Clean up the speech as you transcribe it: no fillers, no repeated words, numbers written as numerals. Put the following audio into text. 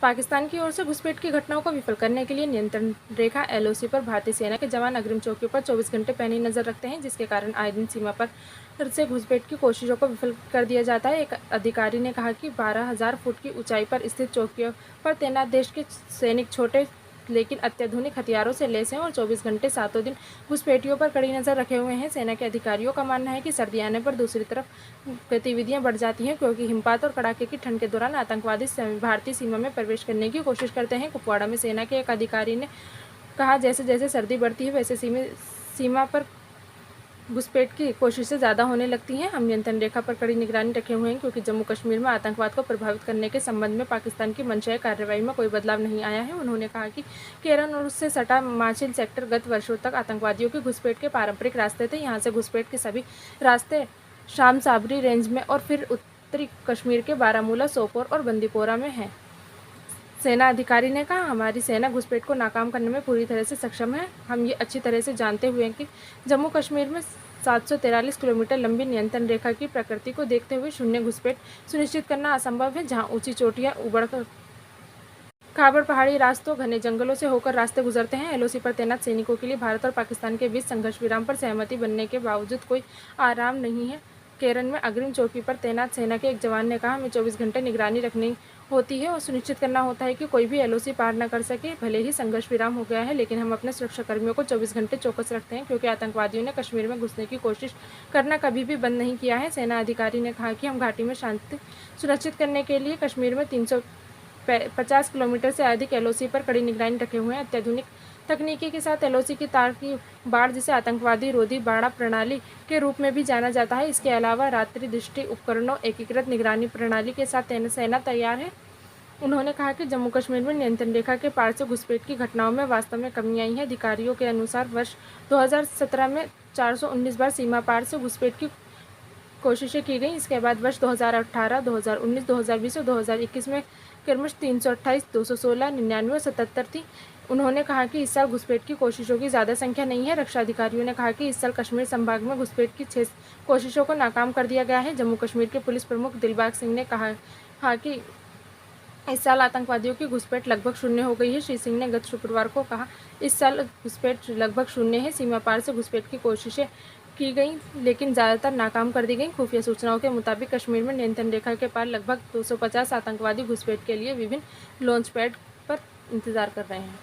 पाकिस्तान की ओर से घुसपैठ की घटनाओं को विफल करने के लिए नियंत्रण रेखा एलओसी पर भारतीय सेना के जवान अग्रिम चौकियों पर 24 घंटे पैनी नजर रखते हैं, जिसके कारण आए दिन सीमा पर से घुसपैठ की कोशिशों को विफल कर दिया जाता है। एक अधिकारी ने कहा कि 12,000 फुट की ऊंचाई पर स्थित चौकियों पर तैनात देश के सैनिक छोटे लेकिन अत्याधुनिक हथियारों से लैस हैं और 24 घंटे सातों दिन घुसपैठियों पर कड़ी नज़र रखे हुए हैं। सेना के अधिकारियों का मानना है कि सर्दी आने पर दूसरी तरफ गतिविधियां बढ़ जाती हैं, क्योंकि हिमपात और कड़ाके की ठंड के दौरान आतंकवादी भारतीय सीमा में प्रवेश करने की कोशिश करते हैं। कुपवाड़ा में सेना के एक अधिकारी ने कहा, जैसे जैसे सर्दी बढ़ती है वैसे सीमा पर घुसपैठ की कोशिशें ज़्यादा होने लगती हैं। हम नियंत्रण रेखा पर कड़ी निगरानी रखे हुए हैं, क्योंकि जम्मू कश्मीर में आतंकवाद को प्रभावित करने के संबंध में पाकिस्तान की मंशा कार्रवाई में कोई बदलाव नहीं आया है। उन्होंने कहा कि केरन और उससे सटा माछिल सेक्टर गत वर्षों तक आतंकवादियों की घुसपैठ के पारंपरिक रास्ते थे। यहाँ से घुसपैठ के सभी रास्ते शाम साबरी रेंज में और फिर उत्तरी कश्मीर के बारामूला, सोपोर और बंदीपोरा में हैं। सेना अधिकारी ने कहा, हमारी सेना घुसपैठ को नाकाम करने में पूरी तरह से सक्षम है। हम ये अच्छी तरह से जानते हुए कि जम्मू कश्मीर में 743 किलोमीटर लंबी नियंत्रण रेखा की प्रकृति को देखते हुए शून्य घुसपैठ सुनिश्चित करना असंभव है। जहां ऊंची चोटियां उबड़ खाबड़ पहाड़ी रास्तों घने जंगलों से होकर रास्ते गुजरते हैं। एलओसी पर तैनात सैनिकों के लिए भारत और पाकिस्तान के बीच संघर्ष विराम पर सहमति बनने के बावजूद कोई आराम नहीं है। केरन में अग्रिम चौकी पर तैनात सेना के एक जवान ने कहा, हमें 24 घंटे निगरानी रखनी होती है और सुनिश्चित करना होता है कि कोई भी एलओसी पार न कर सके। भले ही संघर्ष विराम हो गया है, लेकिन हम अपने सुरक्षाकर्मियों को 24 घंटे चौकस रखते हैं, क्योंकि आतंकवादियों ने कश्मीर में घुसने की कोशिश करना कभी भी बंद नहीं किया है। सेना अधिकारी ने कहा कि हम घाटी में शांति सुनिश्चित करने के लिए कश्मीर में 350 किलोमीटर से अधिक एलओसी पर कड़ी निगरानी रखे हुए हैं। अत्याधुनिक तकनीकी के साथ एलओसी की तार की बाढ़, जिसे आतंकवादी रोधी बाड़ा प्रणाली के रूप में भी जाना जाता है। इसके अलावा रात्रि दृष्टि उपकरणों एकीकृत निगरानी प्रणाली के साथ सेना तैयार है। उन्होंने कहा कि जम्मू कश्मीर में नियंत्रण रेखा के पार से घुसपैठ की घटनाओं में वास्तव में कमी आई है। अधिकारियों के अनुसार वर्ष 2017 में 419 बार सीमा पार से घुसपैठ की कोशिशें की गई। इसके बाद वर्ष 2018, 2019, 2020 और 2021 में क्रमश 328, 216, 99 और 77 थी। उन्होंने कहा कि इस साल घुसपैठ की कोशिशों की ज़्यादा संख्या नहीं है। रक्षा अधिकारियों ने कहा कि इस साल कश्मीर संभाग में घुसपैठ की 6 कोशिशों को नाकाम कर दिया गया है। जम्मू कश्मीर के पुलिस प्रमुख दिलबाग सिंह ने कहा कि इस साल आतंकवादियों की घुसपैठ लगभग शून्य हो गई है। श्री सिंह ने गत शुक्रवार को कहा, इस साल घुसपैठ लगभग शून्य है। सीमा पार से घुसपैठ की कोशिशें की गई, लेकिन ज़्यादातर नाकाम कर दी गई। खुफिया सूचनाओं के मुताबिक कश्मीर में नियंत्रण रेखा के पार लगभग 250 आतंकवादी घुसपैठ के लिए विभिन्न लॉन्च पैड पर इंतजार कर रहे हैं।